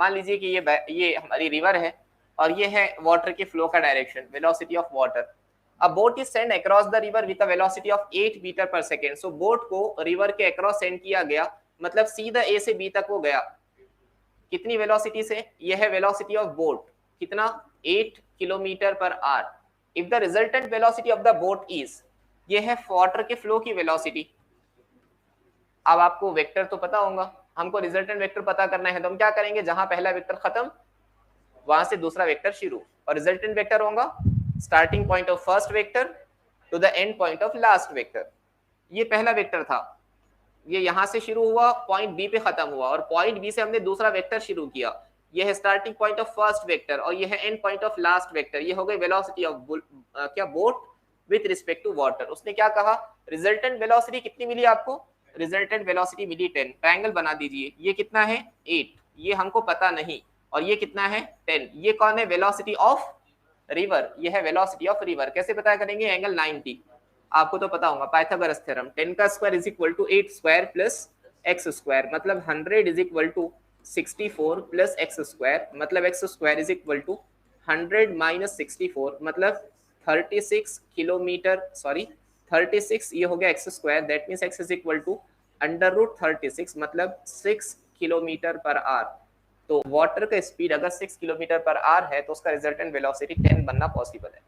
मान लीजिए कि ये हमारी रिवर है और ये है वाटर के फ्लो का डायरेक्शन, वेलोसिटी ऑफ वाटर। अब boat is send across the river with a velocity of 8 metre per second. So boat को रिवर के अक्रॉस सेंड किया गया, मतलब सीधा ए से बी तक वो गया। कितनी वेलोसिटी से? यह है वेलोसिटी ऑफ बोट, कितना? 8 kilometre per hour. If the resultant velocity of the boat is, ये है वाटर के फ्लो की वेलोसिटी। अब आपको वेक्टर तो पता होगा, हमको रिजल्टेंट वेक्टर पता करना है, तो हम क्या करेंगे, जहां पहला वेक्टर खत्म वहां से दूसरा वेक्टर शुरू, और रिजल्टेंट वेक्टर होगा starting point of first vector to the end point of last vector. ये पहला वेक्टर था, ये यहां से शुरू हुआ, पॉइंट बी पे खत्म हुआ, और पॉइंट बी से हमने दूसरा वेक्टर शुरू किया। ये है starting point of first vector और ये है end point of last vector. ये हो गई वेलोसिटी ऑफ क्या boat with respect to water. उसने क्या कहा, रिजल्टेंट वेलोसिटी कितनी मिली आपको? रिजल्टेंट वेलोसिटी मिली 10। ट्रायंगल बना दीजिए, ये कितना है 8, ये हमको पता नहीं, और ये कितना है 10। ये कौन है? वेलोसिटी ऑफ रिवर, ये है वेलोसिटी ऑफ रिवर। कैसे पता करेंगे? एंगल 90 आपको तो पता होगा, पाइथागोरस थ्योरम। 10 का square is equal to 8 square plus x square, मतलब 100 is equal to 64 plus x square, मतलब x square is equal to 100 minus 64, मतलब 36 किलोमीटर, सॉरी 36, ये हो गया x square, that means x is equal to under root 36, मतलब 6 kilometre per hour. तो water का speed अगर 6 किलोमीटर पर आवर है तो उसका रिजल्टेंट वेलोसिटी 10 बनना पॉसिबल है।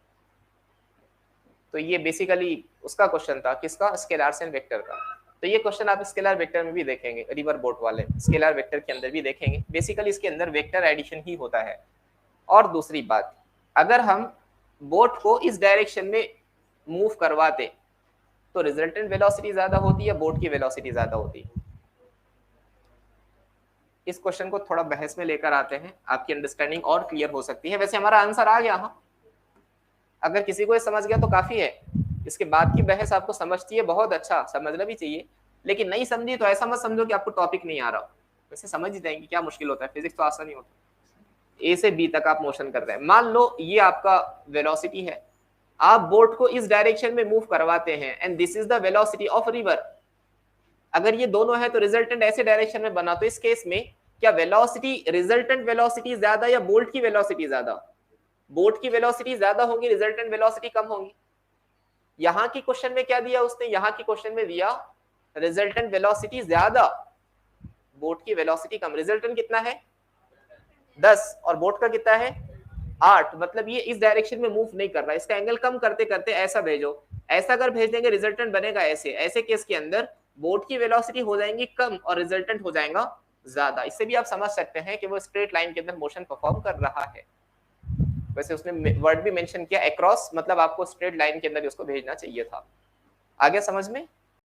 तो ये बेसिकली उसका क्वेश्चन था, किसका? स्केलर्स एंड वेक्टर का। तो ये क्वेश्चन आप स्केलर वेक्टर में भी देखेंगे, रिवर बोट वाले स्केलर वेक्टर के अंदर भी देखेंगे। बेसिकली इसके अंदर वेक्टर एडिशन ही होता है। और दूसरी बात, अगर हम बोट को इस डायरेक्शन में मूव करवाते तो रिजल्टेंट वेलोसिटी ज्यादा होती है, बोट की वेलोसिटी ज्यादा होती है। इस क्वेश्चन को थोड़ा बहस में लेकर आते हैं, आपकी अंडरस्टैंडिंग और क्लियर हो सकती है। वैसे हमारा आंसर आ गया, हाँ, अगर किसी को ये समझ गया तो काफी है। इसके बाद की बहस आपको समझती है, बहुत अच्छा, समझना भी चाहिए। लेकिन नहीं समझी तो ऐसा मत समझो कि आपको टॉपिक नहीं आ रहा। वैसे समझ ही जाएंगे, क्या मुश्किल होता है, फिजिक्स तो आसान ही होता है। ए से बी तक आप मोशन कर रहे हैं, मान लो ये आपका वेलोसिटी है, आप बोट को इस डायरेक्शन में मूव करवाते हैं, and this is the velocity of river. अगर ये दोनों है तो रिजल्टेंट ऐसे डायरेक्शन में बना, तो इस केस में क्या वेलोसिटी, रिजल्टेंट वेलोसिटी ज्यादा या बोट की वेलोसिटी ज्यादा? बोट की वेलोसिटी ज्यादा होगी, रिजल्टेंट वेलोसिटी कम होगी। यहां की क्वेश्चन में क्या दिया उसने? यहां की क्वेश्चन में दिया रिजल्टेंट वेलोसिटी ज्यादा, बोट की वेलोसिटी कम। रिजल्टेंट कितना है? 10 और बोट का कितना है? 8। मतलब ये इस डायरेक्शन में मूव नहीं कर रहा, इसका एंगल कम करते करते ऐसा भेजो। ऐसा अगर भेज देंगे रिजल्टेंट बनेगा ऐसे। ऐसे केस के अंदर बोट की वेलोसिटी हो जाएंगी कम और रिजल्टेंट हो जाएगा ज्यादा। इससे भी आप समझ सकते हैं कि वो स्ट्रेट लाइन के अंदर मोशन परफॉर्म कर रहा है। वैसे उसने वर्ड भी मेंशन किया अक्रॉस, मतलब आपको स्ट्रेट लाइन के अंदर उसको भेजना चाहिए था। आगे समझ में?